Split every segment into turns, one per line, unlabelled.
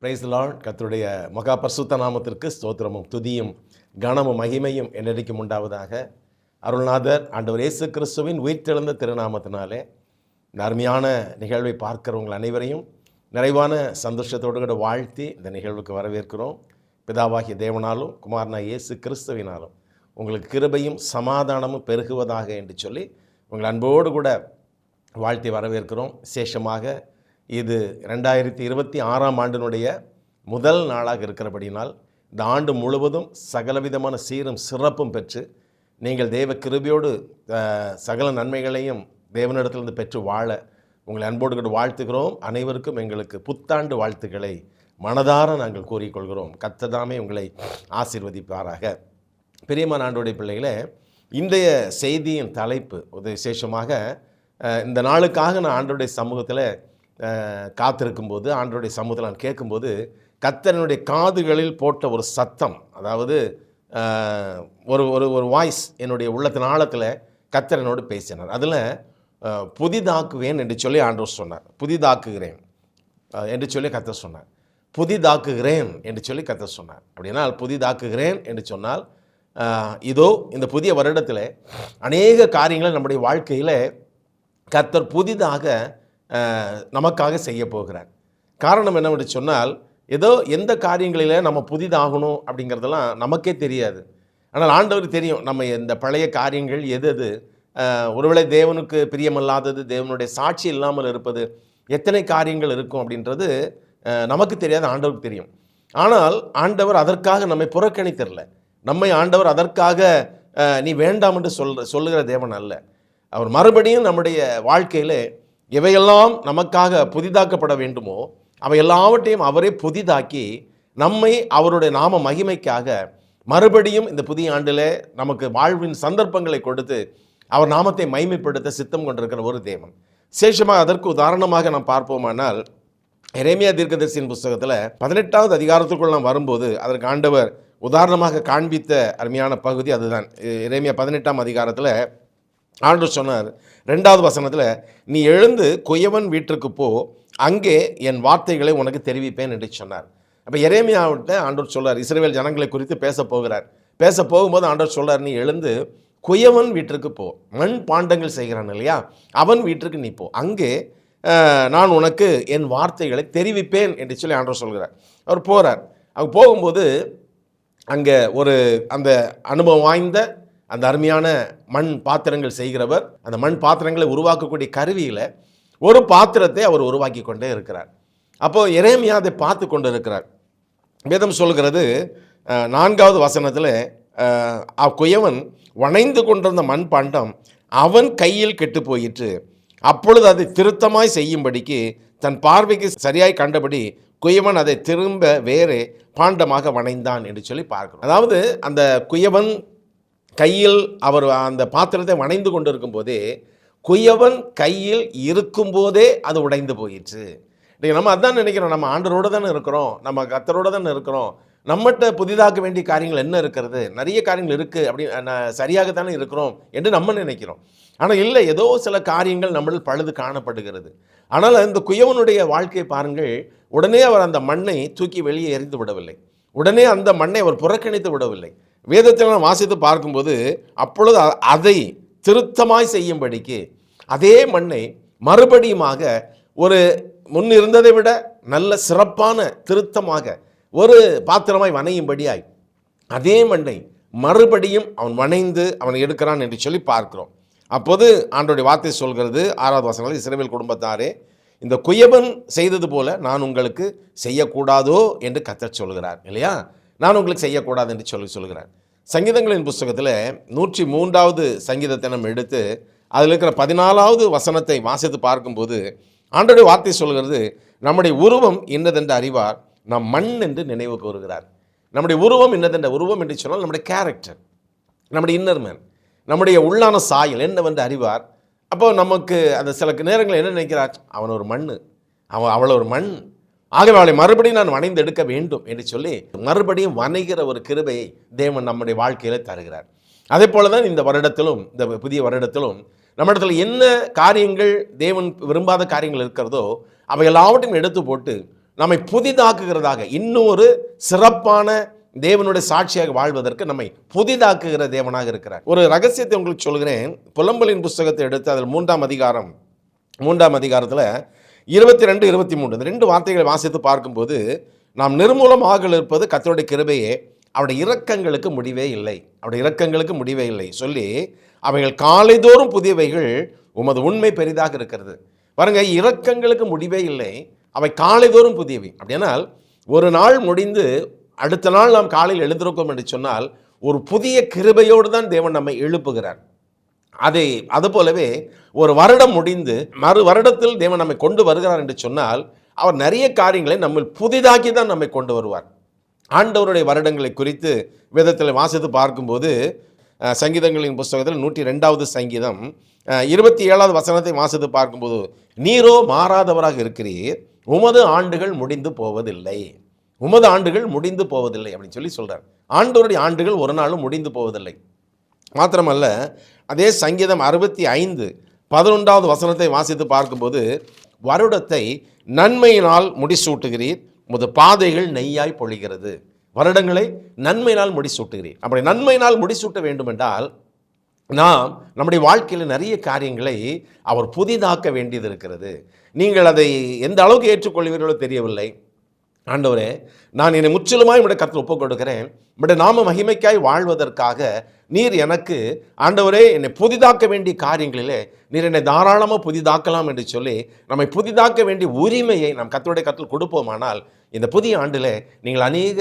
Praise the Lord. கர்த்தருடைய மகா பரிசுத்த நாமத்திற்கு ஸ்தோத்திரமும் துதியும் கனமும் மகிமையும் என்னென்றைக்கும் உண்டாவதாக. அருள்நாதர் ஆண்டவர் இயேசு கிறிஸ்துவின் உயிர்த்தெழுந்த திருநாமத்தினாலே இந்த அருமையான நிகழ்வை பார்க்கிறவங்கள் அனைவரையும் நிறைவான சந்தோஷத்தோடு கூட வாழ்த்தி இந்த நிகழ்வுக்கு வரவேற்கிறோம். பிதாவாகிய தேவனாலும் குமாரனா இயேசு கிறிஸ்துவினாலும் உங்களுக்கு கிருபையும் சமாதானமும் பெருகுவதாக என்று சொல்லி உங்கள் அன்போடு கூட வாழ்த்தி வரவேற்கிறோம். விசேஷமாக இது 2026 ஆண்டினுடைய முதல் நாளாக இருக்கிறபடினால் இந்த ஆண்டு முழுவதும் சகலவிதமான சீரும் சிறப்பும் பெற்று நீங்கள் தேவ கிருபையோடு சகல நன்மைகளையும் தேவனிடத்திலிருந்து பெற்று வாழ உங்களை அன்போடு கூட வாழ்த்துகிறோம். அனைவருக்கும் எங்களுக்கு புத்தாண்டு வாழ்த்துக்களை மனதார நாங்கள் கூறிக்கொள்கிறோம். கர்த்தர் உங்களை ஆசீர்வதிப்பாராக. பிரியமான ஆண்டோடைய பிள்ளைகளே, இன்றைய செய்தியின் தலைப்பு விசேஷமாக இந்த நாளுக்காக நான் ஆண்டோடைய சமூகத்தில் காத்திருக்கும்போது, ஆண்டோடைய சமூகத்தில் நான் கேட்கும்போது கர்த்தரினுடைய காதுகளில் போட்ட ஒரு சத்தம், அதாவது ஒரு ஒரு ஒரு வாய்ஸ் என்னுடைய உள்ளத்தின் ஆழத்தில் கர்த்தர் என்னோடு பேசினார். அதில் புதிதாக்குவேன் என்று சொல்லி ஆண்டவர் சொன்னார். புதிதாக்குகிறேன் என்று சொல்லி கர்த்தர் சொன்னார். புதிதாக்குகிறேன் என்று சொல்லி கர்த்தர் சொன்னார். அப்படின்னா புதிதாக்குகிறேன் என்று சொன்னால் இதோ இந்த புதிய வருடத்தில் அநேக காரியங்களை நம்முடைய வாழ்க்கையில் கர்த்தர் புதிதாக நமக்காக செய்ய போகிறார். காரணம் என்னவென்று சொன்னால், ஏதோ எந்த காரியங்களில் நம்ம புதிதாகணும் அப்படிங்கிறதெல்லாம் நமக்கே தெரியாது. ஆனால் ஆண்டவருக்கு தெரியும் நம்ம இந்த பழைய காரியங்கள் எது எது ஒருவேளை தேவனுக்கு பிரியமல்லாதது, தேவனுடைய சாட்சி இல்லாமல் இருப்பது, எத்தனை காரியங்கள் இருக்கும் அப்படின்றது நமக்கு தெரியாது, ஆண்டவருக்கு தெரியும். ஆனால் ஆண்டவர் அதற்காக நம்மை புறக்கணித்திரல. நம்மை ஆண்டவர் அதற்காக நீ வேண்டாம் என்று சொல்லுகிற தேவன் அல்ல. அவர் மறுபடியும் நம்முடைய வாழ்க்கையில் எவையெல்லாம் நமக்காக புதிதாக்கப்பட வேண்டுமோ அவை எல்லாவற்றையும் அவரே புதிதாக்கி நம்மை அவருடைய நாம மகிமைக்காக மறுபடியும் இந்த புதிய ஆண்டில் நமக்கு வாழ்வின் சந்தர்ப்பங்களை கொடுத்து அவர் நாமத்தை மகிமைப்படுத்த சித்தம் கொண்டிருக்கிற ஒரு தேவன். விசேஷமாக அதற்கு உதாரணமாக நாம் பார்ப்போமானால், எரேமியா தீர்க்கதரிசியின் புஸ்தகத்தில் 18வது அதிகாரத்துக்குள் நாம் வரும்போது அதற்கு ஆண்டவர் உதாரணமாக காண்பித்த அருமையான பகுதி அதுதான். எரேமியா 18ஆம் அதிகாரத்தில் ஆண்டவர் சொன்னார் 2வது வசனத்தில், நீ எழுந்து குயவன் வீட்டிற்கு போ, அங்கே என் வார்த்தைகளை உனக்கு தெரிவிப்பேன் என்று சொன்னார். அப்போ எரேமியாவிட்ட ஆண்டவர் சொல்றார், இஸ்ரவேல் ஜனங்களை குறித்து பேச போகிறார். பேச போகும்போது ஆண்டவர் சொல்றார், நீ எழுந்து குயவன் வீட்டிற்கு போ, மண் பாண்டங்கள் செய்கிறான் இல்லையா, அவன் வீட்டிற்கு நீ போ, அங்கே நான் உனக்கு என் வார்த்தைகளை தெரிவிப்பேன் என்று சொல்லி ஆண்டவர் சொல்கிறார். அவர் போகிறார். அவர் போகும்போது அங்கே ஒரு அந்த அனுபவம் வாய்ந்த அந்த அருமையான மண் பாத்திரங்கள் செய்கிறவர், அந்த மண் பாத்திரங்களை உருவாக்கக்கூடிய கருவியில் ஒரு பாத்திரத்தை அவர் உருவாக்கி கொண்டே இருக்கிறார். அப்போது எரேமியா அதை பார்த்து கொண்டு இருக்கிறார். வேதம் சொல்கிறது 4வது வசனத்தில், குயவன் வணைந்து கொண்டிருந்த மண் பாண்டம் அவன் கையில் கெட்டு போயிற்று. அப்பொழுது அதை திருத்தமாய் செய்யும்படிக்கு தன் பார்வைக்கு சரியாய் கண்டபடி குயவன் அதை திரும்ப வேறு பாண்டமாக வணைந்தான் என்று சொல்லி பார்க்கிறோம். அதாவது அந்த குயவன் கையில் அவர் அந்த பாத்திரத்தை வணைந்து கொண்டு இருக்கும்போதே, குயவன் கையில் இருக்கும்போதே அது உடைந்து போயிடுச்சு. இன்றைக்கி நம்ம அதான் நினைக்கிறோம், நம்ம ஆண்டரோடு தானே இருக்கிறோம், நம்ம கர்த்தரோடு தானே இருக்கிறோம், நம்மகிட்ட புதிதாக்க வேண்டிய காரியங்கள் என்ன இருக்கிறது, நிறைய காரியங்கள் இருக்குது, அப்படி சரியாகத்தானே இருக்கிறோம் என்று நம்ம நினைக்கிறோம். ஆனால் இல்லை, ஏதோ சில காரியங்கள் நம்மளில் பழுது காணப்படுகிறது. ஆனால் இந்த குயவனுடைய வாழ்க்கையை பாருங்கள், உடனே அவர் அந்த மண்ணை தூக்கி வெளியே எறிந்து விடவில்லை, உடனே அந்த மண்ணை அவர் புறக்கணித்து விடவில்லை. வேதத்தில் நான் வாசித்து பார்க்கும்போது, அப்பொழுது அதை திருத்தமாய் செய்யும்படிக்கு அதே மண்ணை மறுபடியுமாக ஒரு முன் இருந்ததை விட நல்ல சிறப்பான திருத்தமாக ஒரு பாத்திரமாய் வணையும்படியாய் அதே மண்ணை மறுபடியும் அவன் வணைந்து அவன் எடுக்கிறான் என்று சொல்லி பார்க்கிறோம். அப்போது ஆண்டவருடைய வார்த்தை சொல்கிறது 6வது வசனத்தில், இஸ்ரவேல் குடும்பத்தாரே, இந்த குயவன் செய்தது போல நான் உங்களுக்கு செய்யக்கூடாதோ என்று கர்த்தர் சொல்கிறார் இல்லையா, நான் உங்களுக்கு செய்யக்கூடாது என்று சொல்கிறார். சங்கீதங்களின் புஸ்தகத்தில் 103வது சங்கீதத்தை நம்ம எடுத்து அதில் இருக்கிற 14வது வசனத்தை வாசித்து பார்க்கும்போது ஆண்டவருடைய வார்த்தை சொல்கிறது, நம்முடைய உருவம் இன்னதென்று அறிவார், நாம் மண் என்று நினைவு கூறுகிறார். நம்முடைய உருவம் இன்னதென்ற உருவம் என்று சொன்னால் நம்முடைய கேரக்டர், நம்முடைய இன்னர்மேன், நம்முடைய உள்ளான சாயல் என்னவென்று அறிவார். அப்போ நமக்கு அந்த சில நேரங்களில் என்ன நினைக்கிறார், அவன் ஒரு மண், அவளை ஒரு மண், ஆகவே அவளை மறுபடியும் நான் வணைந்து எடுக்க வேண்டும் என்று சொல்லி மறுபடியும் வணைகிற ஒரு கிருபையை தேவன் நம்முடைய வாழ்க்கையில் தருகிறார். அதே போல தான் இந்த வருடத்திலும், இந்த புதிய வருடத்திலும் நம்மிடத்தில் என்ன காரியங்கள் தேவன் விரும்பாத காரியங்கள் இருக்கிறதோ அவை எல்லாவற்றையும் எடுத்து போட்டு நம்மை புதிதாக்குகிறதாக, இன்னொரு சிறப்பான தேவனுடைய சாட்சியாக வாழ்வதற்கு நம்மை புதிதாக்குகிற தேவனாக இருக்கிறார். ஒரு ரகசியத்தை உங்களுக்கு சொல்கிறேன். புலம்பலின் புஸ்தகத்தை எடுத்து அதில் 3ஆம் அதிகாரத்தில் 22, 23 இந்த 2 வார்த்தைகளை வாசித்து பார்க்கும்போது, நாம் நிர்மூலமாக இருப்பது கர்த்தருடைய கிருபையே, அவருடைய இரக்கங்களுக்கு முடிவே இல்லை, அவருடைய இரக்கங்களுக்கு முடிவே இல்லை சொல்லி, அவைகள் காலைதோறும் புதியவைகள், உமது உண்மை பெரிதாக இருக்கிறது. பாருங்க, இரக்கங்களுக்கு முடிவே இல்லை, அவை காலைதோறும் புதியவை. அப்படியானால் ஒரு நாள் முடிந்து அடுத்த நாள் நாம் காலையில் எழுந்திருக்கோம் என்று சொன்னால், ஒரு புதிய கிருபையோடு தான் தேவன் நம்மை எழுப்புகிறார். அதுபோலவே ஒரு வருடம் முடிந்து மறு வருடத்தில் தேவன் நம்மை கொண்டு வருகிறார் என்று சொன்னால், அவர் நிறைய காரியங்களை நம்ம புதிதாக்கி தான் நம்மை கொண்டு வருவார். ஆண்டவருடைய வருடங்களை குறித்து வேதத்தில் வாசித்து பார்க்கும்போது, சங்கீதங்களின் புஸ்தகத்தில் 102வது சங்கீதம் 27வது வசனத்தை வாசித்து பார்க்கும்போது, நீரோ மாறாதவராக இருக்கிறீர், உமது ஆண்டுகள் முடிந்து போவதில்லை, உமது ஆண்டுகள் முடிந்து போவதில்லை அப்படின்னு சொல்லி சொல்றார். ஆண்டவருடைய ஆண்டுகள் ஒரு நாளும் முடிந்து போவதில்லை. மாத்திரமல்ல, அதே சங்கீதம் 65:11வது வசனத்தை வாசித்து பார்க்கும்போது, வருடத்தை நன்மையினால் முடிசூட்டுகிறீர், உமது பாதைகள் நெய்யாய் பொழிகிறது. வருடங்களை நன்மையினால் முடிசூட்டுகிறீர். அப்படி நன்மையினால் முடிசூட்ட வேண்டும் என்றால், நாம் நம்முடைய வாழ்க்கையில் நிறைய காரியங்களை அவர் புதிதாக்க வேண்டியது இருக்கிறது. நீங்கள் அதை எந்த அளவுக்கு ஏற்றுக்கொள்வீர்களோ தெரியவில்லை. ஆண்டவரே, நான் என்னை முற்றிலுமாய் உம்முடைய கரத்தில் ஒப்புக் கொடுக்கிறேன், உம்முடைய நாம மகிமைக்காய் வாழ்வதற்காக நீர் எனக்கு, ஆண்டவரே, என்னை புதிதாக்க வேண்டிய காரியங்களிலே நீர் என்னை தாராளமாக புதிதாக்கலாம் என்று சொல்லி நம்மை புதிதாக்க வேண்டிய உரிமையை நாம் கர்த்தருடைய கரத்தில் கொடுப்போமானால், இந்த புதிய ஆண்டில் நீங்கள் அநேக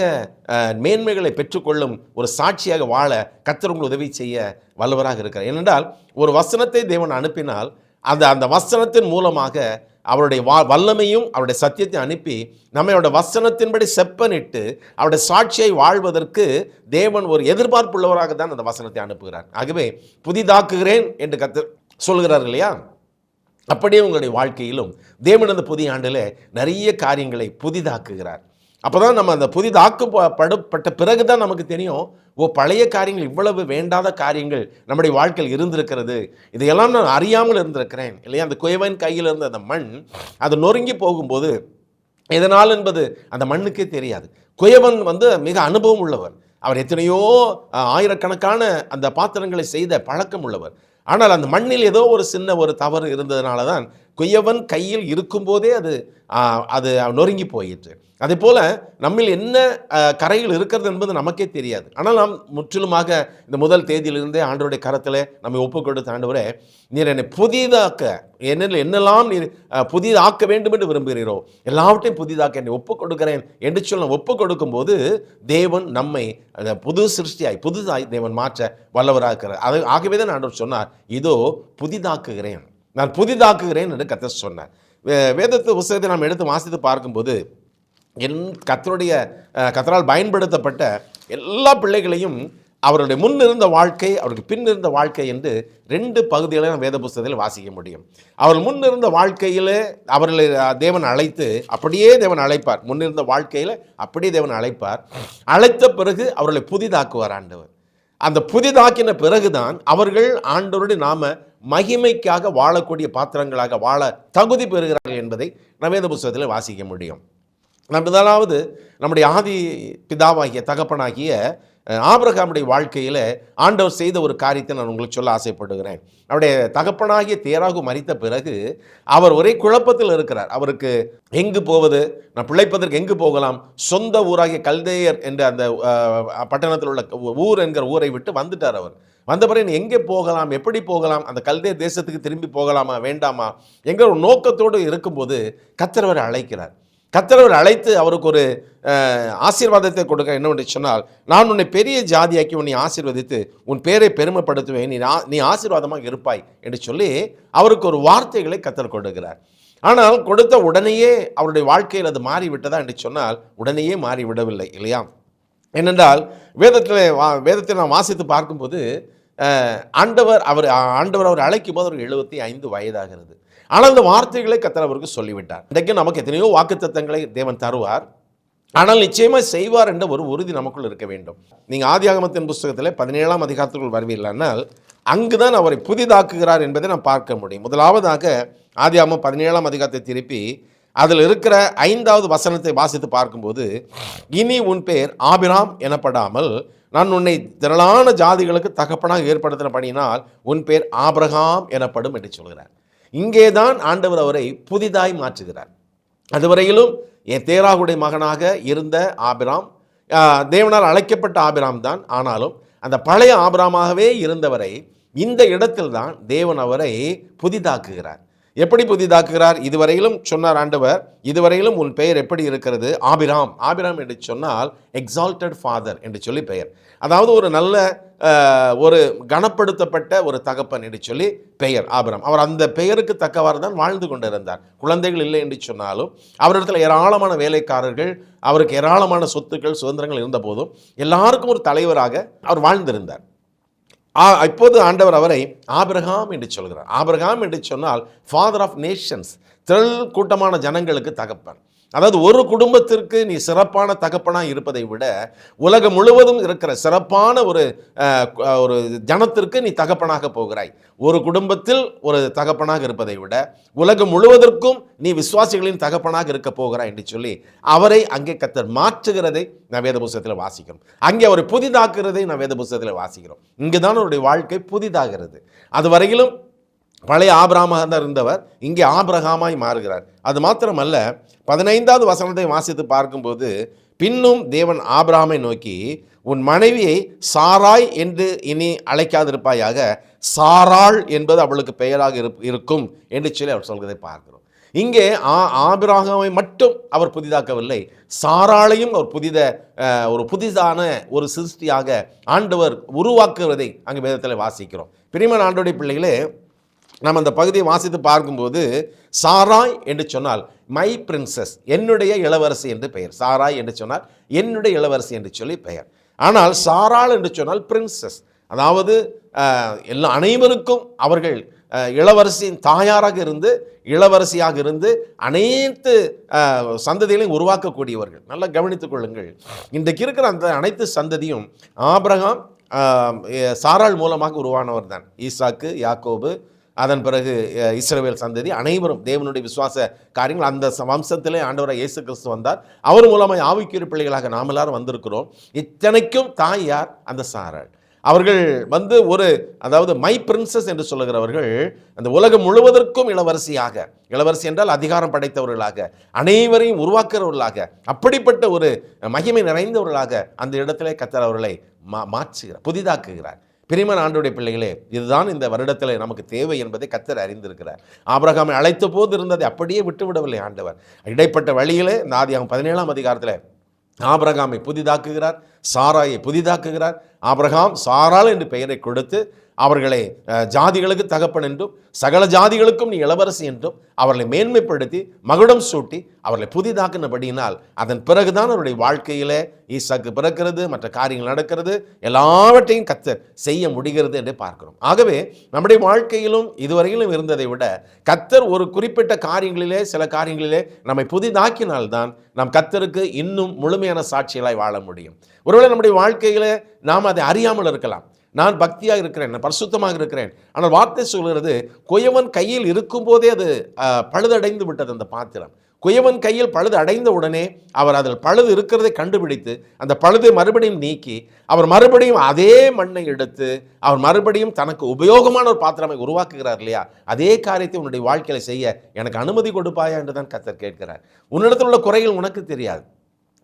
மேன்மைகளை பெற்றுக்கொள்ளும் ஒரு சாட்சியாக வாழ கர்த்தர் உங்களுக்கு உதவி செய்ய வல்லவராக இருக்கிறார். ஏனென்றால் ஒரு வசனத்தை தேவன் அனுப்பினால் அந்த வசனத்தின் மூலமாக அவருடைய வல்லமையும் அவருடைய சத்தியத்தை அனுப்பி நம்மளோட வசனத்தின்படி செப்பனிட்டு அவருடைய சாட்சியை வாழ்வதற்கு தேவன் ஒரு எதிர்பார்ப்புள்ளவராக தான் அந்த வசனத்தை அனுப்புகிறார். ஆகவே புதிதாக்குகிறேன் என்று கர்த்தர் சொல்கிறார் இல்லையா? அப்படியே உங்களுடைய வாழ்க்கையிலும் தேவன் அந்த புதிய ஆண்டில் நிறைய காரியங்களை புதிதாக்குகிறார். அப்போ தான் நம்ம அந்த புதிதாக்கப்பட்ட பிறகு தான் நமக்கு தெரியும், பழைய காரியங்கள், இவ்வளவு வேண்டாத காரியங்கள் நம்முடைய வாழ்க்கையில் இருந்திருக்கிறது, இதையெல்லாம் நான் அறியாமல் இருந்திருக்கிறேன் இல்லையா? அந்த குயவன் கையில் இருந்த அந்த மண் அது நொறுங்கி போகும்போது எதனால் என்பது அந்த மண்ணுக்கே தெரியாது. குயவன் மிக அனுபவம் உள்ளவர். அவர் எத்தனையோ ஆயிரக்கணக்கான அந்த பாத்திரங்களை செய்த பழக்கம் உள்ளவர். ஆனால் அந்த மண்ணில் ஏதோ ஒரு சின்ன ஒரு தவறு இருந்ததுனால தான் குயவன் கையில் இருக்கும்போதே அது நொறுங்கி போயிற்று. அதே போல் நம்மில் என்ன கரையில் இருக்கிறது என்பது நமக்கே தெரியாது. ஆனால் நாம் முற்றிலுமாக இந்த முதல் தேதியிலிருந்தே ஆண்டவருடைய கரத்தில் நம்ம ஒப்புக் கொடுத்த, ஆண்டவரே, நீர் என்னை புதிதாக்க, என்னெல்லாம் நீர் புதிதாக்க வேண்டும் என்று விரும்புகிறீரோ எல்லாவற்றையும் புதிதாக்க என்னை ஒப்புக் கொடுக்கிறேன் என்று சொல்ல ஒப்புக் கொடுக்கும்போது தேவன் நம்மை புது சிருஷ்டியாய் புதுதாய் தேவன் மாற்ற வல்லவராக இருக்கிறார். ஆகவே தான் ஆண்டவர் சொன்னார், இதோ புதிதாக்குகிறேன், நான் புதிதாக்குகிறேன் என்று கர்த்தர் சொன்னார். வேதத்து புத்தகத்தை நாம் எடுத்து வாசித்து பார்க்கும்போது, கர்த்தரால் பயன்படுத்தப்பட்ட எல்லா பிள்ளைகளையும் அவருடைய முன் இருந்த வாழ்க்கை, அவருக்கு பின் இருந்த வாழ்க்கை என்று 2 பகுதிகளை நாம் வேத புத்தகத்தில் வாசிக்க முடியும். அவர் முன் இருந்த வாழ்க்கையில் அவர்களை தேவன் அழைத்து, அப்படியே தேவன் அழைப்பார். முன்னிருந்த வாழ்க்கையில் அப்படியே தேவன் அழைப்பார். அழைத்த பிறகு அவர்களை புதிதாக்குவார் ஆண்டவர். அந்த புதிதாக்கின பிறகுதான் அவர்கள் ஆண்டவருடைய நாம மகிமைக்காக வாழக்கூடிய பாத்திரங்களாக வாழ தகுதி பெறுகிறார்கள் என்பதை நாம் வேத புத்தகத்தில் வாசிக்க முடியும். முதலாவது நம்முடைய ஆதி பிதாவாகிய தகப்பனாகிய ஆபிரகாமுடைய வாழ்க்கையில் ஆண்டவர் செய்த ஒரு காரியத்தை நான் உங்களுக்கு சொல்ல ஆசைப்படுகிறேன். அவருடைய தகப்பனாகிய தேராகு மரித்த பிறகு அவர் ஒரே குழப்பத்தில் இருக்கிறார். அவருக்கு எங்கு போவது, நான் பிழைப்பதற்கு எங்கு போகலாம்? சொந்த ஊராகிய கல்தேயர் என்ற அந்த பட்டணத்தில் உள்ள ஊர் என்கிற ஊரை விட்டு வந்துட்டார். அவர் வந்த பிறகு எங்கே போகலாம், எப்படி போகலாம், அந்த கல்தேயர் தேசத்துக்கு திரும்பி போகலாமா வேண்டாமா என்கிற ஒரு நோக்கத்தோடு இருக்கும்போது கர்த்தர் அவரை அழைக்கிறார். கர்த்தர் அழைத்து அவருக்கு ஒரு ஆசீர்வாதத்தை கொடுக்க என்னவென்று சொன்னால், நான் உன்னை பெரிய ஜாதியாக்கி உன்னை ஆசீர்வதித்து உன் பேரை பெருமைப்படுத்துவேன், நீ ஆசீர்வாதமாக இருப்பாய் என்று சொல்லி அவருக்கு ஒரு வார்த்தைகளை கர்த்தர் கொடுக்கிறார். ஆனால் கொடுத்த உடனேயே அவருடைய வாழ்க்கையில் அது மாறிவிட்டதா என்று சொன்னால் உடனேயே மாறிவிடவில்லை இல்லையா? ஏனென்றால் வேதத்தில் நாம் வாசித்து பார்க்கும்போது ஆண்டவர் அவர் அழைக்கும் போது அவருக்கு 75 வயதாகிறது. ஆனால் அந்த வார்த்தைகளை கர்த்தர் அவருக்கு சொல்லிவிட்டார். இன்றைக்கு நமக்கு எத்தனையோ வாக்குத்தத்தங்களை தேவன் தருவார், ஆனால் நிச்சயமாக செய்வார் என்ற ஒரு உறுதி நமக்குள் இருக்க வேண்டும். நீங்கள் ஆதியாகமத்தின் புஸ்தகத்தில் 17ஆம் அதிகாரத்துக்குள் வருவீர்களானால் அங்குதான் அவரை புதிதாக்குகிறார் என்பதை நாம் பார்க்க முடியும். முதலாவதாக ஆதியாகமம் 17ஆம் அதிகாரத்தை திருப்பி அதில் இருக்கிற 5வது வசனத்தை வாசித்து பார்க்கும்போது, இனி உன் பேர் ஆபிராம் எனப்படாமல் நான் உன்னை திரளான ஜாதிகளுக்கு தகப்பனாக ஏற்படுத்தினபடியினால் உன் பேர் ஆபிரகாம் எனப்படும் என்று சொல்கிறார். இங்கே தான் ஆண்டவர் அவரை புதிதாய் மாற்றுகிறார். அதுவரையிலும் என் தேராகுடைய மகனாக இருந்த ஆபிராம், தேவனால் அழைக்கப்பட்ட ஆபிராம் தான். ஆனாலும் அந்த பழைய ஆபிராமாகவே இருந்தவரை இந்த இடத்தில் தான் தேவன் அவரை புதிதாக்குகிறார். எப்படி புதிதாக்குகிறார்? இதுவரையிலும் சொன்னார் ஆண்டவர், இதுவரையிலும் உன் பெயர் எப்படி இருக்கிறது? ஆபிராம். ஆபிராம் என்று சொன்னால் எக்ஸால்டட் ஃபாதர் என்று சொல்லி பெயர். அதாவது ஒரு நல்ல ஒரு கனப்படுத்தப்பட்ட ஒரு தகப்பன் என்று சொல்லி பெயர் ஆபிராம். அவர் அந்த பெயருக்கு தக்கவாறு தான் வாழ்ந்து கொண்டிருந்தார். குழந்தைகள் இல்லை என்று சொன்னாலும் அவரிடத்தில் ஏராளமான வேலைக்காரர்கள், அவருக்கு ஏராளமான சொத்துக்கள் சுதந்திரங்கள் இருந்த போதும் எல்லாருக்கும் ஒரு தலைவராக அவர் வாழ்ந்திருந்தார். இப்போது ஆண்டவர் அவரை ஆபிரகாம் என்று சொல்கிறார். ஆபிரகாம் என்று சொன்னால் ஃபாதர் ஆஃப் நேஷன்ஸ், திரள் கூட்டமான ஜனங்களுக்கு தகப்பன். அதாவது ஒரு குடும்பத்திற்கு நீ சிறப்பான தகப்பனாக இருப்பதை விட உலகம் முழுவதும் இருக்கிற சிறப்பான ஒரு ஜனத்திற்கு நீ தகப்பனாக போகிறாய். ஒரு குடும்பத்தில் ஒரு தகப்பனாக இருப்பதை விட உலகம் முழுவதற்கும் நீ விசுவாசிகளின் தகப்பனாக இருக்க போகிறாய் என்று சொல்லி அவரை அங்கே கர்த்தர் மாற்றுகிறதை நான் வேத புஸ்தகத்தில் வாசிக்கிறோம். அங்கே அவரை புதிதாக்குறதை நான் வேத புஸ்தகத்தில் வாசிக்கிறோம். இங்கே தான் அவருடைய வாழ்க்கை புதிதாகிறது. அது வரையிலும் பழைய ஆபிரகாமாக தான் இருந்தவர் இங்கே ஆபிரகாமாய் மாறுகிறார். அது மாத்திரமல்ல, 15வது வசனத்தை வாசித்து பார்க்கும்போது, பின்னும் தேவன் ஆபிரகாமை நோக்கி உன் மனைவியை சாராய் என்று இனி அழைக்காதிருப்பாயாக, சாராள் என்பது அவளுக்கு பெயராக இருக்கும் என்று சொல்லி அவர் சொல்வதை பார்க்கிறோம். இங்கே ஆபிரகாமை மட்டும் அவர் புதிதாக்கவில்லை, சாராளையும் அவர் புதிதான ஒரு சிருஷ்டியாக ஆண்டவர் உருவாக்குவதை அங்கே வேதத்தில் வாசிக்கிறோம். பிரியமான ஆண்டவருடைய பிள்ளைகளே, நாம் அந்த பகுதியை வாசித்து பார்க்கும்போது சாராய் என்று சொன்னால் மை பிரின்சஸ், என்னுடைய இளவரசி என்று பெயர். சாராய் என்று சொன்னால் என்னுடைய இளவரசி என்று சொல்லி பெயர். ஆனால் சாராள் என்று சொன்னால் பிரின்சஸ், அதாவது அனைவருக்கும் அவர்கள் இளவரசியின் தாயாராக இருந்து இளவரசியாக இருந்து அனைத்து சந்ததிகளையும் உருவாக்கக்கூடியவர்கள். நல்லா கவனித்துக் கொள்ளுங்கள். இன்றைக்கு இருக்கிற அந்த அனைத்து சந்ததியும் ஆபிரகாம் சாராள் மூலமாக உருவானவர் தான். ஈசாக்கு, யாக்கோபு, அதன் பிறகு இஸ்ரவேல் சந்ததி அனைவரும் தேவனுடைய விசுவாச காரியங்கள். அந்த வம்சத்திலே ஆண்டவராக இயேசு கிறிஸ்து வந்தார். அவர் மூலமாக ஆவிக்குரிய பிள்ளைகளாக நாம் எல்லாரும் வந்திருக்கிறோம். இத்தனைக்கும் தாய் யார்? அந்த சாராள். அவர்கள் அதாவது மை பிரின்சஸ் என்று சொல்லுகிறவர்கள் அந்த உலகம் முழுவதற்கும் இளவரசி என்றால் அதிகாரம் படைத்தவர்களாக, அனைவரையும் உருவாக்குறவர்களாக, அப்படிப்பட்ட ஒரு மகிமை நிறைந்தவர்களாக அந்த இடத்திலே கர்த்தர் அவர்களை மாற்றுகிறார், புதிதாக்குகிறார். பிரியமான ஆண்டவருடைய பிள்ளைகளே, இதுதான் இந்த வருடத்தில் நமக்கு தேவை என்பதை கர்த்தர் அறிந்திருக்கிறார். ஆபிரகாமை அழைத்த போது இருந்ததை அப்படியே விட்டுவிடவில்லை ஆண்டவர். இடைப்பட்ட வழியிலே இந்த ஆதியாகமம் 17ஆம் அதிகாரத்தில் ஆபிரகாமை புதிதாக்குகிறார், சாராயை புதிதாக்குகிறார். ஆபிரகாம் சாராள் என்று பெயரை கொடுத்து அவர்களை ஜாதிகளுக்கு தகப்பன் என்றும் சகல ஜாதிகளுக்கும் நீ இளவரசி என்றும் அவர்களை மேன்மைப்படுத்தி மகுடம் சூட்டி அவர்களை புதிதாக்கினபடியினால் அதன் பிறகுதான் அவருடைய வாழ்க்கையில் ஈசாக்கு பிறக்கிறது, மற்ற காரியங்கள் நடக்கிறது, எல்லாவற்றையும் கர்த்தர் செய்ய முடிகிறது என்று பார்க்கிறோம். ஆகவே நம்முடைய வாழ்க்கையிலும் இதுவரையிலும் இருந்ததை விட கர்த்தர் ஒரு குறிப்பிட்ட காரியங்களிலே சில காரியங்களிலே நம்மை புதிதாக்கினால்தான் நாம் கர்த்தருக்கு இன்னும் முழுமையான சாட்சிகளாய் வாழ முடியும். ஒருவேளை நம்முடைய வாழ்க்கையில் நாம் அதை அறியாமல் இருக்கலாம். நான் பக்தியாக இருக்கிறேன், நான் பரிசுத்தமாக இருக்கிறேன், ஆனால் வார்த்தை சொல்கிறது குயவன் கையில் இருக்கும்போதே அது பழுதடைந்து விட்டது. அந்த பாத்திரம் குயவன் கையில் பழுது அடைந்த உடனே அவர் அதில் பழுது இருக்கிறதை கண்டுபிடித்து அந்த பழுதை மறுபடியும் நீக்கி அவர் மறுபடியும் அதே மண்ணை எடுத்து அவர் மறுபடியும் தனக்கு உபயோகமான ஒரு பாத்திரமை உருவாக்குகிறார் இல்லையா? அதே காரியத்தை உன்னுடைய வாழ்க்கையில் செய்ய எனக்கு அனுமதி கொடுப்பாயா என்று தான் கர்த்தர் கேட்கிறார். உன்னிடத்தில் உள்ள குறைகள் உனக்கு தெரியாது.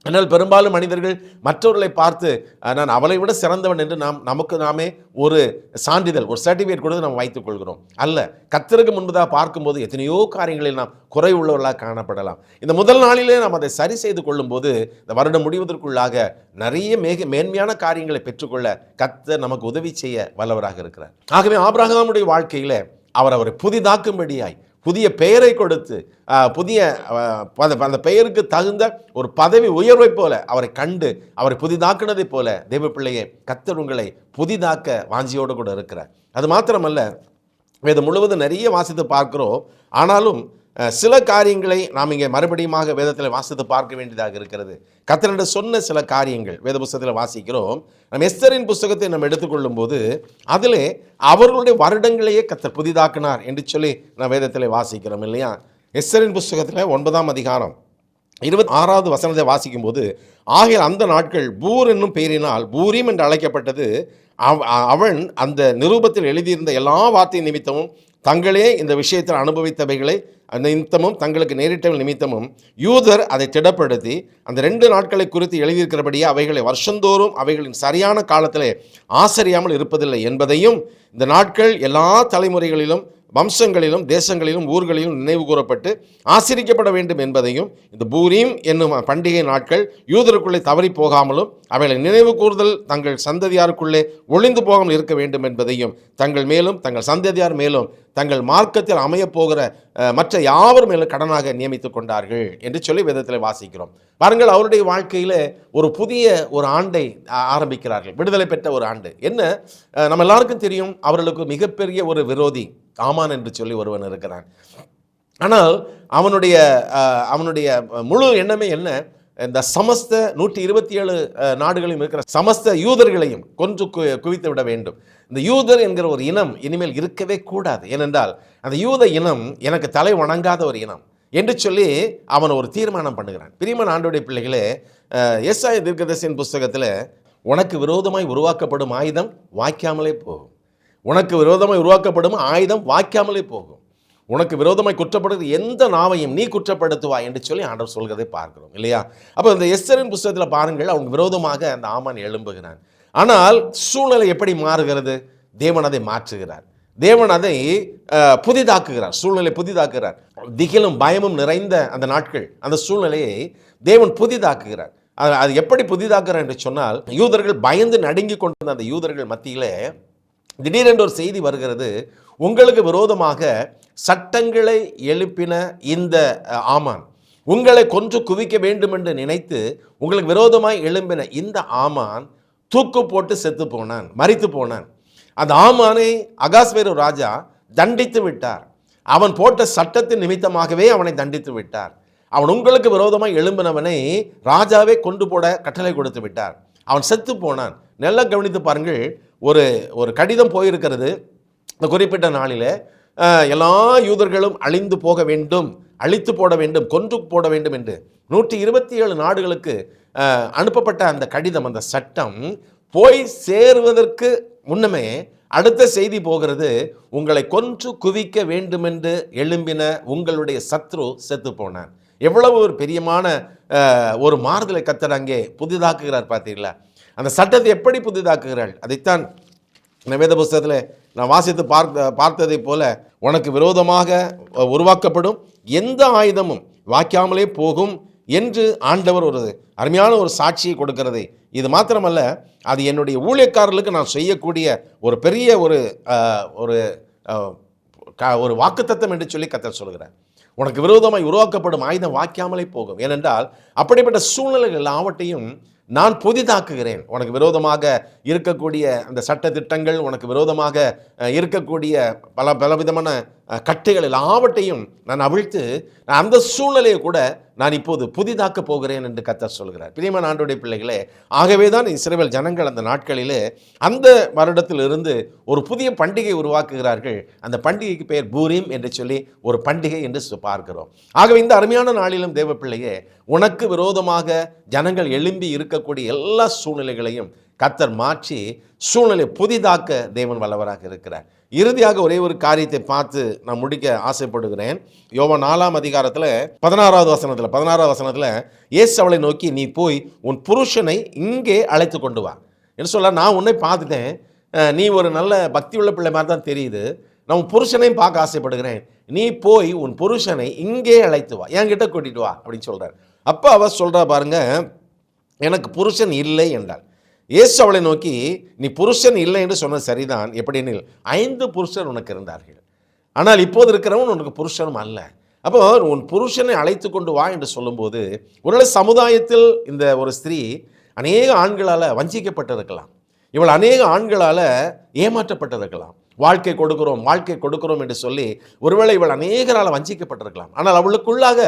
ஆனால் பெரும்பாலும் மனிதர்கள் மற்றவர்களை பார்த்து நான் அவளை விட சிறந்தவன் என்று நமக்கு நாமே ஒரு சான்றிதழ், ஒரு சர்டிஃபிகேட் கொடுத்து நாம் வைத்துக் கொள்கிறோம். அல்ல, கர்த்தருக்கு முன்பதாக பார்க்கும்போது எத்தனையோ காரியங்களில் நாம் குறை உள்ளவர்களாக காணப்படலாம். இந்த முதல் நாளிலே நாம் அதை சரி செய்து கொள்ளும்போது இந்த வருடம் முடிவதற்குள்ளாக நிறைய மேன்மையான காரியங்களை பெற்றுக்கொள்ள கர்த்தர் நமக்கு உதவி செய்ய வல்லவராக இருக்கிறார். ஆகவே ஆபிரகாமுடைய வாழ்க்கையில் அவரை புதிதாக்கும்படியாய் புதிய பெயரை கொடுத்து அந்த பெயருக்கு தகுந்த ஒரு பதவி உயர்வை போல அவரை கண்டு அவரை புதிதாக்குனதை போல தேவ பிள்ளையை கர்த்தர் உங்களை புதிதாக்க வாஞ்சியோடு கூட இருக்கிறார். அது மாத்திரமல்ல, வேதம் முழுவதும் நிறைய வாசித்து பார்க்கிறோம். ஆனாலும் சில காரியங்களை நாம் இங்கே மறுபடியுமாக வேதத்தில் வாசித்து பார்க்க வேண்டியதாக இருக்கிறது. கர்த்தர் சொன்ன சில காரியங்கள் வேத புஸ்தகத்தில் வாசிக்கிறோம். நம்ம எஸ்தரின் புஸ்தகத்தை நம்ம எடுத்துக்கொள்ளும் போது அதிலே அவர்களுடைய வருடங்களையே கர்த்தர் புதிதாக்கினார் என்று சொல்லி நான் வேதத்தில் வாசிக்கிறோம் இல்லையா? எஸ்தரின் புஸ்தகத்தில் 9ஆம் அதிகாரம் 26வது வசனத்தை வாசிக்கும் போது, ஆகிய அந்த நாட்கள் பூர் என்னும் பெயரினால் பூரீம் என்று அழைக்கப்பட்டது. அவன் அந்த நிருபத்தில் எழுதியிருந்த எல்லா வார்த்தை நிமித்தமும் தங்களே இந்த விஷயத்தில் அனுபவித்தவைகளை அந்த நிமித்தமும் தங்களுக்கு நேரிட்ட நிமித்தமும் யூதர் அதை திடப்படுத்தி அந்த 2 நாட்களை குறித்து எழுதியிருக்கிறபடியே அவைகளை வருஷந்தோறும் அவைகளின் சரியான காலத்திலே ஆசரியாமல் இருப்பதில்லை என்பதையும், இந்த நாட்கள் எல்லா தலைமுறைகளிலும் வம்சங்களிலும் தேசங்களிலும் ஊர்களிலும் நினைவு கூறப்பட்டு ஆசரிக்கப்பட வேண்டும் என்பதையும், இந்த பூரீம் என்னும் பண்டிகை நாட்கள் யூதருக்குள்ளே தவறி போகாமலும் அவைகளை நினைவு கூறுதல் தங்கள் சந்ததியாருக்குள்ளே ஒளிந்து போகாமல் இருக்க வேண்டும் என்பதையும், தங்கள் மேலும் தங்கள் சந்ததியார் மேலும் தங்கள் மார்க்கத்தில் அமையப்போகிற மற்ற யாவர் மேலும் கடனாக நியமித்துக் கொண்டார்கள் என்று சொல்லி வேதத்தில் வாசிக்கிறோம். பாருங்கள், அவருடைய வாழ்க்கையில் ஒரு புதிய ஒரு ஆண்டை ஆரம்பிக்கிறார்கள், விடுதலை பெற்ற ஒரு ஆண்டு. என்ன, நம்ம எல்லாருக்கும் தெரியும், அவர்களுக்கு மிகப்பெரிய ஒரு விரோதி ஆமான் என்று சொல்லி ஒருவன் இருக்கிறான். ஆனால் அவனுடைய முழு எண்ணமே என்ன, இந்த சமஸ்த 127 நாடுகளிலும் இருக்கிற சமஸ்த யூதர்களையும் கொன்று குவித்து விட வேண்டும். இந்த யூதர் என்கிற ஒரு இனம் இனிமேல் இருக்கவே கூடாது, ஏனென்றால் அந்த யூத இனம் எனக்கு தலை வணங்காத ஒரு இனம் என்று சொல்லி அவன் ஒரு தீர்மானம் பண்ணுகிறான். பிரியமான ஆண்டவருடைய பிள்ளைகளே, ஏசாயா தீர்க்கதரிசியின் புஸ்தகத்தில் உனக்கு விரோதமாய் உருவாக்கப்படும் ஆயுதம் வாய்க்காமலே போகும், உனக்கு விரோதமாய் உருவாக்கப்படும் ஆயுதம் வாய்க்காமலே போகும், உனக்கு விரோதமாய் குற்றப்படுகிற எந்த நாவையும் நீ குற்றப்படுத்துவாய் என்று சொல்லி ஆண்டவர் சொல்கிறதை பார்க்கிறோம் இல்லையா? அப்போ இந்த எஸ்தரின் புஸ்தகத்தில் பாருங்கள், அவங்க விரோதமாக அந்த ஆமான் எழும்புகிறான். ஆனால் சூழ்நிலை எப்படி மாறுகிறது? தேவன் அதை மாற்றுகிறார், தேவன் அதை புதிதாக்குகிறார், சூழ்நிலை புதிதாக்குகிறார். திகிலும் பயமும் நிறைந்த அந்த நாட்கள், அந்த சூழ்நிலையை தேவன் புதிதாக்குகிறார். அது எப்படி புதிதாக்குறார் என்று சொன்னால், யூதர்கள் பயந்து நடுங்கி கொண்டிருந்த அந்த யூதர்கள் மத்தியிலே திடீரென்று ஒரு செய்தி வருகிறது. உங்களுக்கு விரோதமாக சட்டங்களை எழுப்பின இந்த ஆமான், உங்களை கொன்று குவிக்க வேண்டும் என்று நினைத்து உங்களுக்கு விரோதமாய் எழும்பின இந்த ஆமான் தூக்கு போட்டு செத்து போனான், மரித்து போனான். அந்த ஆமானை அகாஸ்வேரு ராஜா தண்டித்து விட்டார். அவன் போட்ட சட்டத்தின் நிமித்தமாகவே அவனை தண்டித்து விட்டார். அவன் உங்களுக்கு விரோதமாய் எழும்பினவனை ராஜாவே கொண்டு போட கட்டளை கொடுத்து விட்டார். அவன் செத்து போனான். நல்லா கவனித்து பாருங்கள், ஒரு கடிதம் போயிருக்கிறது. இந்த குறிப்பிட்ட நாளில் எல்லா யூதர்களும் அழிந்து போக வேண்டும், அழித்து போட வேண்டும், கொன்று போட வேண்டும் என்று 127 நாடுகளுக்கு அனுப்பப்பட்ட அந்த கடிதம், அந்த சட்டம் போய் சேருவதற்கு முன்னமே அடுத்த செய்தி போகிறது, உங்களை கொன்று குவிக்க வேண்டுமென்று எழும்பின உங்களுடைய சத்ரு செத்து போனான். எவ்வளவு ஒரு பெரியமான ஒரு மாறுதலை கர்த்தர் அங்கே புதிதாக்குகிறார் பார்த்தீங்களா? அந்த சட்டத்தை எப்படி புதிதாக்குகிறாள்? அதைத்தான் வேத புஸ்தகத்தில் நான் வாசித்து பார்த்ததை போல, உனக்கு விரோதமாக உருவாக்கப்படும் எந்த ஆயுதமும் வாய்க்காமலே போகும் என்று ஆண்டவர் ஒரு அருமையான ஒரு சாட்சியை கொடுக்கிறது. இது மாத்திரமல்ல, அது என்னுடைய ஊழியக்காரர்களுக்கு நான் செய்யக்கூடிய ஒரு பெரிய ஒரு வாக்குத்தத்தம் என்று சொல்லி கர்த்தர் சொல்கிறார். உனக்கு விரோதமாய் உருவாக்கப்படும் ஆயுதம் வாய்க்காமலே போகும். ஏனென்றால் அப்படிப்பட்ட சூழ்நிலைகள் எல்லாவற்றையும் நான் புதிதாக்குகிறேன். உனக்கு விரோதமாக இருக்கக்கூடிய அந்த சட்ட திட்டங்கள், உனக்கு விரோதமாக இருக்கக்கூடிய பலவிதமான கட்டுகள் எல்லாவற்றையும் நான் அவிழ்த்து அந்த சூழ்நிலையை கூட நான் இப்போது புதிதாக்க போகிறேன் என்று கர்த்தர் சொல்கிறார். பிரியமான ஆண்டவருடைய பிள்ளைகளே, ஆகவே தான் இஸ்ரவேல் ஜனங்கள் அந்த நாட்களிலே அந்த வருடத்திலிருந்து ஒரு புதிய பண்டிகை உருவாக்குகிறார்கள். அந்த பண்டிகைக்கு பெயர் பூரீம் என்று சொல்லி ஒரு பண்டிகை என்று பார்க்கிறோம். ஆகவே இந்த அருமையான நாளிலும் தேவ பிள்ளையே, உனக்கு விரோதமாக ஜனங்கள் எழும்பி இருக்கக்கூடிய எல்லா சூழ்நிலைகளையும் கர்த்தர் மாற்றி சூழ்நிலை புதிதாக்க தேவன் வல்லவராக இருக்கிறார். இறுதியாக ஒரே ஒரு காரியத்தை பார்த்து நான் முடிக்க ஆசைப்படுகிறேன். யோவான் 4ஆம் அதிகாரத்தில் 16வது வசனத்தில் இயேசு அவளை நோக்கி, நீ போய் உன் புருஷனை இங்கே அழைத்து கொண்டு வா என்று சொல்ல, நான் உன்னை பார்த்துட்டேன், நீ ஒரு நல்ல பக்தி உள்ள பிள்ளை மாதிரி தான் தெரியுது, நான் உன் புருஷனையும் பார்க்க ஆசைப்படுகிறேன், நீ போய் உன் புருஷனை இங்கே அழைத்து வா, என்கிட்ட கூட்டிட்டு வா அப்படின்னு சொல்கிறார். அப்போ அவ சொல்கிறா பாருங்க, எனக்கு புருஷன் இல்லை என்றாள். இயேசு அவளை நோக்கி, நீ புருஷன் இல்லை என்று சொன்னது சரிதான், எப்படினில் 5 புருஷர் உனக்கு இருந்தார்கள், ஆனால் இப்போது இருக்கிறவன் உனக்கு புருஷனும் அல்ல. அப்போ உன் புருஷனை அழைத்து கொண்டு வா என்று சொல்லும்போது, ஒருவேளை சமுதாயத்தில் இந்த ஒரு ஸ்திரீ அநேக ஆண்களால் வஞ்சிக்கப்பட்டிருக்கலாம், இவள் அநேக ஆண்களால் ஏமாற்றப்பட்டிருக்கலாம். வாழ்க்கை கொடுக்கிறோம் என்று சொல்லி ஒருவேளை இவள் அநேகரால் வஞ்சிக்கப்பட்டிருக்கலாம். ஆனால் அவளுக்குள்ளாக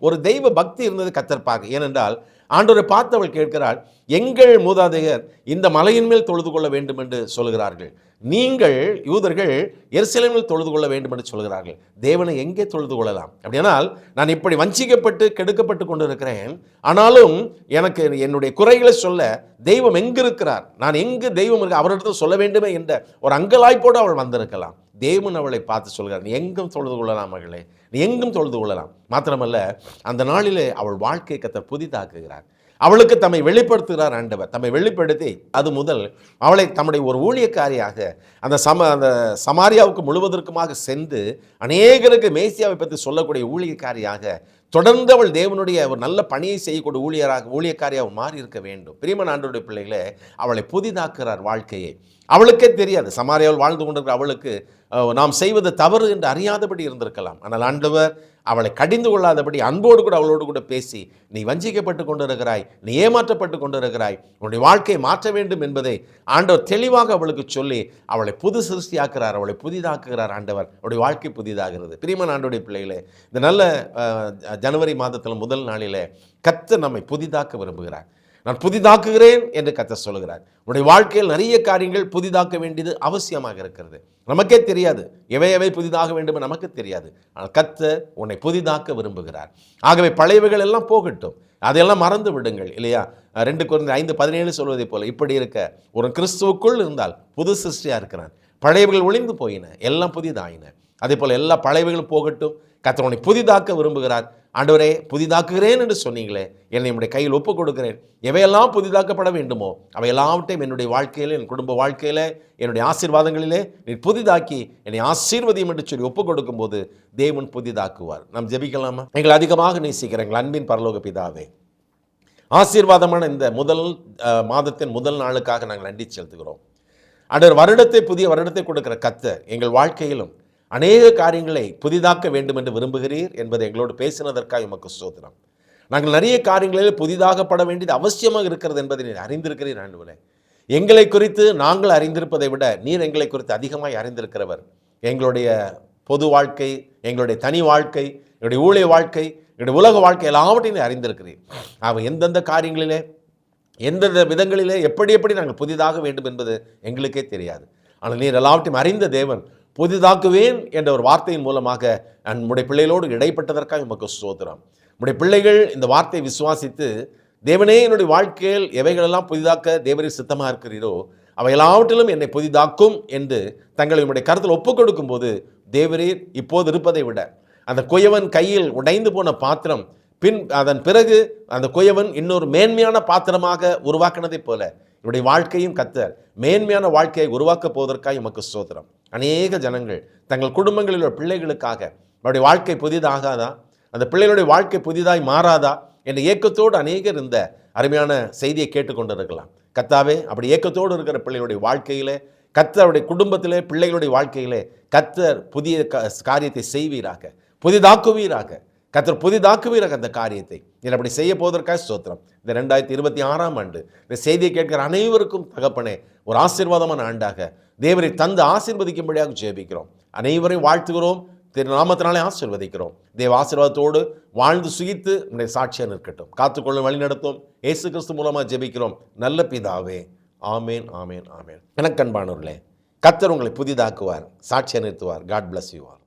ஒரு தெய்வ பக்தி இருந்தது கர்த்தர் பார்க்க. ஏனென்றால் ஆண்டவரை பார்த்து அவள் கேட்கிறாள், எங்கள் மூதாதையர் இந்த மலையின் மேல் தொழுது கொள்ள வேண்டும் என்று சொல்கிறார்கள், நீங்கள் யூதர்கள் எருசலேமில் தொழுது கொள்ள வேண்டும் என்று சொல்கிறார்கள். தேவனை எங்கே தொழுது கொள்ளலாம்? அப்படியானால் நான் இப்படி வஞ்சிக்கப்பட்டு கெடுக்கப்பட்டு கொண்டு இருக்கிறேன், ஆனாலும் எனக்கு என்னுடைய குறைகளை சொல்ல தெய்வம் எங்கு இருக்கிறார், நான் எங்கு தெய்வம் இருக்கு அவரிடத்தில் சொல்ல வேண்டுமே என்ற ஒரு அங்கலாய்ப்போடு அவள் வந்திருக்கலாம். தேவன் அவளை பார்த்து சொல்கிறார், நீ எங்கும் தொழுது கொள்ளலாம் மகளே, நீ எங்கும் தொழுது கொள்ளலாம். மாத்திரமல்ல, அந்த நாளிலே அவள் வாழ்க்கை கர்த்தர் புதிதாக்குகிறார். அவளுக்கு தம்மை வெளிப்படுத்துகிறார் ஆண்டவர். தம்மை வெளிப்படுத்தி அது முதல் அவளை தம்முடைய ஒரு ஊழியக்காரியாக அந்த சமாரியாவுக்கு முழுவதற்குமாக சென்று அநேகருக்கு மேசியாவை பற்றி சொல்லக்கூடிய ஊழியக்காரியாக தொடர்ந்து அவள் தேவனுடைய ஒரு நல்ல பணியை செய்யக்கூடிய ஊழியக்காரியாக மாறி இருக்க வேண்டும். பிரியமான ஆண்டவருடைய பிள்ளைகளே, அவளை புதிதாக்குகிறார் வாழ்க்கையை. அவளுக்கே தெரியாது, சமாரியாவில் வாழ்ந்து கொண்டிருக்கிற அவளுக்கு நாம் செய்வது தவறு என்று அறியாதபடி இருந்திருக்கலாம். ஆனால் ஆண்டவர் அவளை கடிந்து கொள்ளாதபடி அன்போடு கூட அவளோடு கூட பேசி, நீ வஞ்சிக்கப்பட்டு கொண்டிருக்கிறாய், நீ ஏமாற்றப்பட்டு கொண்டிருக்கிறாய், உன்னுடைய வாழ்க்கையை மாற்ற வேண்டும் என்பதை ஆண்டவர் தெளிவாக அவளுக்கு சொல்லி அவளை புது சிருஷ்டியாக்குறார், அவளை புதிதாக்குகிறார் ஆண்டவர். அவருடைய வாழ்க்கை புதிதாகிறது. பிரியமான ஆண்டவருடைய பிள்ளைகளே, இந்த நல்ல ஜனவரி மாதத்தில் முதல் நாளிலே கர்த்தர் நம்மை புதிதாக்க விரும்புகிறார். நான் புதிதாக்குகிறேன் என்று கர்த்தர் சொல்கிறார். உன்னுடைய வாழ்க்கையில் நிறைய காரியங்கள் புதிதாக்க வேண்டியது அவசியமாக இருக்கிறது. நமக்கே தெரியாது எவை புதிதாக வேண்டும் நமக்கு தெரியாது. ஆனால் கர்த்தர் உன்னை புதிதாக்க விரும்புகிறார். ஆகவே பழையவைகள் எல்லாம் போகட்டும், அதையெல்லாம் மறந்து விடுங்கள் இல்லையா? 2 கொரிந்தியர் 5:17 சொல்வதை போல, இப்படி இருக்க ஒரு கிறிஸ்துவுக்குள் இருந்தால் புது சிருஷ்டியாக இருக்கிறான், பழையவைகள் ஒளிந்து போயின, எல்லாம் புதிதாயின. அதே போல் எல்லா பழையவைகளும் போகட்டும். கர்த்தர் உன்னை புதிதாக்க விரும்புகிறார். ஆண்டவரே, புதிதாக்குகிறேன் என்று சொன்னீங்களே, என்னை உடைய கையில் ஒப்புக் கொடுக்கிறேன். எவையெல்லாம் புதிதாக்கப்பட வேண்டுமோ அவை எல்லாவற்றையும் என்னுடைய வாழ்க்கையில், என் குடும்ப வாழ்க்கையில், என்னுடைய ஆசீர்வாதங்களிலே நீ புதிதாக்கி என்னை ஆசீர்வதியும் என்று சொல்லி ஒப்புக் கொடுக்கும் போது தேவன் புதிதாக்குவார். நாம் ஜெபிக்கலாமா? எங்களை அதிகமாக நேசிக்கிற எங்கள் அன்பின் பரலோக பிதாவே, ஆசீர்வாதமான இந்த முதல் மாதத்தின் முதல் நாளுக்காக நாங்கள் நன்றி செலுத்துகிறோம். ஆண்டவர் புதிய வருடத்தை கொடுக்கிற கர்த்தர் எங்கள் வாழ்க்கையிலும் அநேக காரியங்களை புதிதாக்க வேண்டும் என்று விரும்புகிறீர் என்பதை எங்களோடு பேசினதற்காக உமக்கு ஸ்தோத்திரம். நாங்கள் நிறைய காரியங்களில் புதிதாகப்பட வேண்டியது அவசியமாக இருக்கிறது என்பதை நீர் அறிந்திருக்கிறீர் ஆண்டவரே. எங்களை குறித்து நாங்கள் அறிந்திருப்பதை விட நீர் எங்களை குறித்து அதிகமாய் அறிந்திருக்கிறவர். எங்களுடைய பொது வாழ்க்கை, எங்களுடைய தனி வாழ்க்கை, எங்களுடைய ஊழிய வாழ்க்கை, எங்களுடைய உலக வாழ்க்கை எல்லாவற்றையும் அறிந்திருக்கிறீர். எந்தெந்த காரியங்களிலே, எந்தெந்த விதங்களிலே, எப்படி நாங்கள் புதிதாக வேண்டும் என்பது எங்களுக்கே தெரியாது. ஆனால் நீர் எல்லாவற்றையும் அறிந்த தேவன். புதிதாக்குவேன் என்ற ஒரு வார்த்தையின் மூலமாக நம்முடைய பிள்ளைகளோடு இடைப்பட்டதற்காக உமக்கு ஸ்தோத்திரம். நம்முடைய பிள்ளைகள் இந்த வார்த்தையை விசுவாசித்து, தேவனே என்னுடைய வாழ்க்கையில் எவைகளெல்லாம் புதிதாக்க தேவரீர் சித்தமாக இருக்கிறீரோ அவை எல்லாவற்றிலும் என்னை புதிதாக்கும் என்று தங்களை உம்முடைய கருத்தில் ஒப்புக் கொடுக்கும் போது, தேவரீர் இப்போது இருப்பதை விட அந்த குயவன் கையில் உடைந்து போன பாத்திரம் அதன் பிறகு அந்த குயவன் இன்னொரு மேன்மையான பாத்திரமாக உருவாக்கினதைப் போல என்னுடைய வாழ்க்கையும் கர்த்தர் மேன்மையான வாழ்க்கையை உருவாக்க போவதற்காக உமக்கு ஸ்தோத்திரம். அநேக ஜனங்கள் தங்கள் குடும்பங்களில் உள்ள பிள்ளைகளுக்காக அவருடைய வாழ்க்கை புதிதாகாதா, அந்த பிள்ளைகளுடைய வாழ்க்கை புதிதாய் மாறாதா என்ற ஏக்கத்தோடு அநேகர் இந்த அருமையான செய்தியை கேட்டுக்கொண்டிருக்கலாம். கர்த்தாவே, அப்படி ஏக்கத்தோடு இருக்கிற பிள்ளைகளுடைய வாழ்க்கையிலே, கர்த்தருடைய குடும்பத்திலே, பிள்ளைகளுடைய வாழ்க்கையிலே கர்த்தர் புதிய காரியத்தை செய்வீராக, புதிதாக்குவீராக. கர்த்தர் புதிதாக்குவீராக அந்த காரியத்தை. நீர் அப்படி செய்ய போவதற்காக ஸ்தோத்திரம். இந்த 2026ஆம் ஆண்டு இந்த செய்தியை கேட்கிற அனைவருக்கும் தகப்பனே ஒரு ஆசீர்வாதமான ஆண்டாக தேவரை தந்து ஆசீர்வதிக்கும்படியாக ஜெபிக்கிறோம். அனைவரையும் வாழ்த்துகிறோம், திரு நாமத்தினாலே ஆசீர்வதிக்கிறோம். தேவ ஆசீர்வாதத்தோடு வாழ்ந்து சுகித்து நம்முடைய சாட்சியாக நிற்கட்டும். காத்துக்கொள்ளும் வழி நடத்தும். இயேசு கிறிஸ்து மூலமாக ஜெபிக்கிறோம் நல்ல பிதாவே. ஆமேன், ஆமேன், ஆமேன். எனக்கன்பானவர்களே, கர்த்தர் உங்களை புதிதாக்குவார், சாட்சியாக நிறுத்துவார். God bless you all.